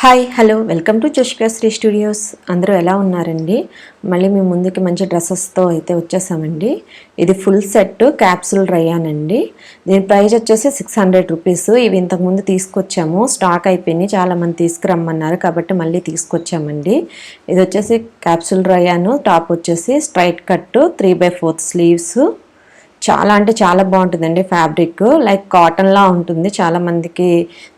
Hi hello welcome to జోష్కా Shri studios. అందరూ ఎలా ఉన్నారండి? మళ్ళీ మేము ముందుకి మంచి డ్రెస్సెస్తో అయితే వచ్చేసామండి. ఇది ఫుల్ సెట్ క్యాప్సూల్ రయాన్ అండి. దీని ప్రైస్ వచ్చేసి 600 రూపీస్. ఇవి ఇంతకుముందు తీసుకొచ్చాము, స్టాక్ అయిపోయినాయి, చాలామంది తీసుకురమ్మన్నారు కాబట్టి మళ్ళీ తీసుకొచ్చామండి. ఇది వచ్చేసి క్యాప్సూల్ రయాను. టాప్ వచ్చేసి స్ట్రైట్ కట్ 3/4 స్లీవ్స్. చాలా అంటే చాలా బాగుంటుందండి. ఫ్యాబ్రిక్ లైక్ కాటన్లా ఉంటుంది. చాలామందికి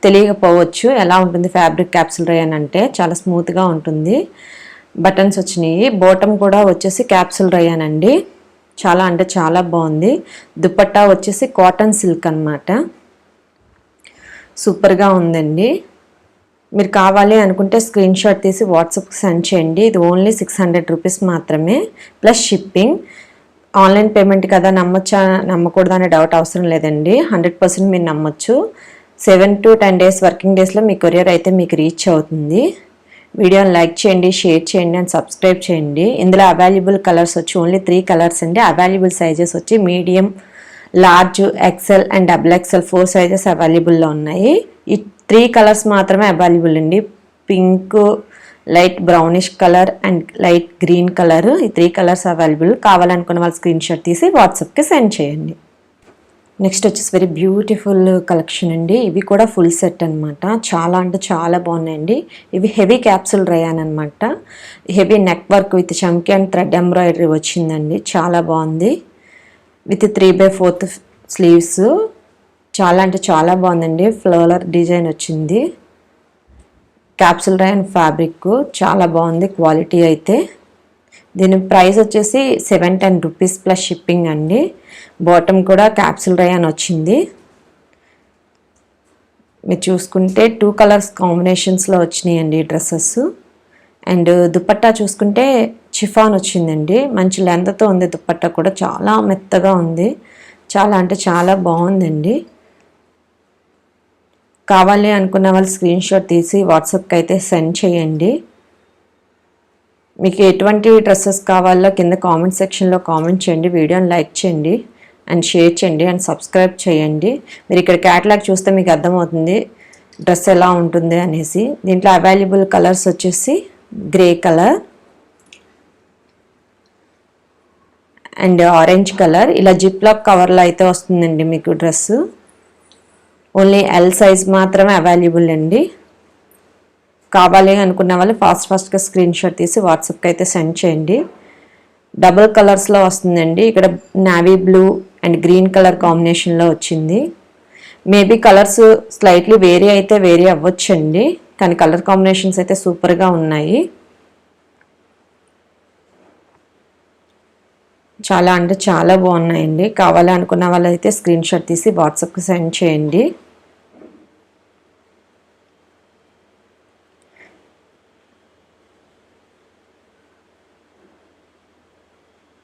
తెలియకపోవచ్చు ఎలా ఉంటుంది ఫ్యాబ్రిక్ క్యాప్సూల్ రయాన్ అంటే. చాలా స్మూత్గా ఉంటుంది. బటన్స్ వచ్చినాయి. బాటమ్ కూడా వచ్చేసి క్యాప్సూల్ రయాన్ అండి. చాలా అంటే చాలా బాగుంది. దుపట్టా వచ్చేసి కాటన్ సిల్క్ అనమాట. సూపర్గా ఉందండి. మీరు కావాలి అనుకుంటే స్క్రీన్ షాట్ తీసి వాట్సాప్కి సెండ్ చేయండి. ఇది ఓన్లీ 600 రూపీస్ మాత్రమే ప్లస్ షిప్పింగ్. ఆన్లైన్ పేమెంట్ కదా, నమ్మొచ్చా నమ్మకూడదు అనే డౌట్ అవసరం లేదండి. 100% మీరు నమ్మొచ్చు. 7 to 10 డేస్ వర్కింగ్ డేస్లో మీ కొరియర్ అయితే మీకు రీచ్ అవుతుంది. వీడియోని లైక్ చేయండి, షేర్ చేయండి అండ్ సబ్స్క్రైబ్ చేయండి. ఇందులో అవైలబుల్ కలర్స్ వచ్చి ఓన్లీ 3 కలర్స్ అండి. అవైలబుల్ సైజెస్ వచ్చి medium, large, XL and XXL 4 sizes అవైలబుల్లో ఉన్నాయి. ఈ 3 కలర్స్ మాత్రమే అవైలబుల్ అండి. Pink, light brownish colour and light green colour. ఈ 3 కలర్స్ అవైలబుల్. కావాలనుకున్న వాళ్ళు స్క్రీన్ షాట్ తీసి వాట్సాప్కి సెండ్ చేయండి. నెక్స్ట్ వచ్చేసి వెరీ బ్యూటిఫుల్ కలెక్షన్ అండి. ఇవి కూడా ఫుల్ సెట్ అనమాట. చాలా అంటే చాలా బాగున్నాయండి. ఇవి హెవీ క్యాప్సూల్ రయాన్ అనమాట. Heavy neck work with chamki and thread embroidery వచ్చిందండి. చాలా బాగుంది. With 3/4 sleeves. చాలా అంటే చాలా బాగుందండి. ఫ్లోరల్ డిజైన్ వచ్చింది. క్యాప్సూల్ రయాన్ ఫ్యాబ్రిక్ చాలా బాగుంది క్వాలిటీ అయితే. దీని ప్రైస్ వచ్చేసి 710 రూపీస్ ప్లస్ షిప్పింగ్ అండి. బాటమ్ కూడా క్యాప్సూల్ రయాన్ వచ్చింది. మీరు చూసుకుంటే 2 కలర్స్ కాంబినేషన్స్లో వచ్చినాయండి డ్రెస్సెస్. అండ్ దుపట్టా చూసుకుంటే చిఫాన్ వచ్చిందండి. మంచి లెంత్తో ఉంది. దుపట్టా కూడా చాలా మెత్తగా ఉంది. చాలా అంటే చాలా బాగుందండి. కావాలి అనుకున్న వాళ్ళు స్క్రీన్ షాట్ తీసి వాట్సాప్కి అయితే సెండ్ చేయండి. మీకు ఎటువంటి డ్రెస్సెస్ కావాలో కింద కామెంట్ సెక్షన్లో కామెంట్ చేయండి. వీడియోని లైక్ చేయండి అండ్ షేర్ చేయండి అండ్ సబ్స్క్రైబ్ చేయండి. మీరు ఇక్కడ క్యాటలాగ్ చూస్తే మీకు అర్థమవుతుంది డ్రెస్ ఎలా ఉంటుంది అనేసి. దీంట్లో అవైలబుల్ కలర్స్ వచ్చేసి grey colour and orange colour. ఇలా జిప్లాక్ కవర్లో అయితే వస్తుందండి మీకు డ్రెస్సు. ఓన్లీ ఎల్ సైజ్ మాత్రమే అవైలబుల్ అండి. కావాలి అనుకున్న వాళ్ళు ఫాస్ట్గా స్క్రీన్ షాట్ తీసి వాట్సాప్కి అయితే సెండ్ చేయండి. డబుల్ కలర్స్లో వస్తుందండి. ఇక్కడ navy blue and green colour కాంబినేషన్లో వచ్చింది. మేబీ కలర్స్ స్లైట్లీ వేరీ అవ్వచ్చండి, కానీ కలర్ కాంబినేషన్స్ అయితే సూపర్గా ఉన్నాయి. చాలా అంటే చాలా బాగున్నాయండి. కావాలి అనుకున్న వాళ్ళు అయితే స్క్రీన్ షాట్ తీసి వాట్సాప్కి సెండ్ చేయండి.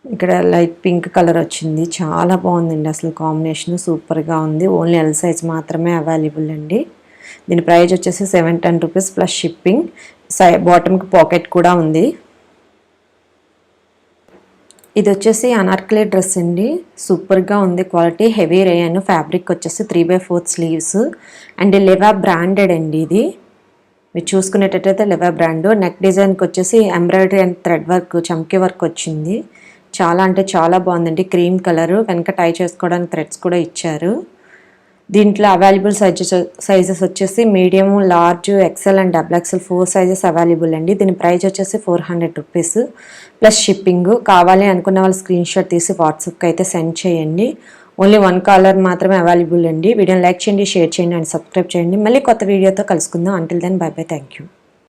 ఇక్కడ లైట్ పింక్ కలర్ వచ్చింది. చాలా బాగుందండి. అసలు కాంబినేషన్ సూపర్గా ఉంది. ఓన్లీ ఎల్ సైజ్ మాత్రమే అవైలబుల్ అండి. దీని ప్రైస్ వచ్చేసి 710 రూపీస్ ప్లస్ షిప్పింగ్. బాటమ్కి పాకెట్ కూడా ఉంది. ఇది వచ్చేసి అనార్కలి డ్రెస్ అండి. సూపర్గా ఉంది క్వాలిటీ. హెవీ రేయన్ ఫ్యాబ్రిక్ వచ్చేసి 3/4 స్లీవ్స్ అండ్ లెవా బ్రాండెడ్ అండి. ఇది మీరు చూసుకునేటట్టయితే లెవా బ్రాండ్. నెక్ డిజైన్కి వచ్చేసి ఎంబ్రాయిడరీ అండ్ థ్రెడ్ వర్క్, చమ్కీ వర్క్ వచ్చింది. చాలా అంటే చాలా బాగుందండి. Cream colour. వెనక టై చేసుకోవడానికి థ్రెడ్స్ కూడా ఇచ్చారు. దీంట్లో అవైలబుల్ సైజెస్ వచ్చేసి medium, large, XL and XXL 4 sizes available అండి. దీని ప్రైస్ వచ్చేసి 400 రూపీస్ ప్లస్ షిప్పింగ్. కావాలి అనుకున్న వాళ్ళు స్క్రీన్ షాట్ తీసి వాట్సాప్కి అయితే సెండ్ చేయండి. ఓన్లీ 1 కలర్ మాత్రమే అవైలబుల్ అండి. వీడియోని లైక్ చేయండి, షేర్ చేయండి అండ్ సబ్స్క్రైబ్ చేయండి. మళ్ళీ కొత్త వీడియోతో కలుసుకుందాం. Until then bye bye. Thank you.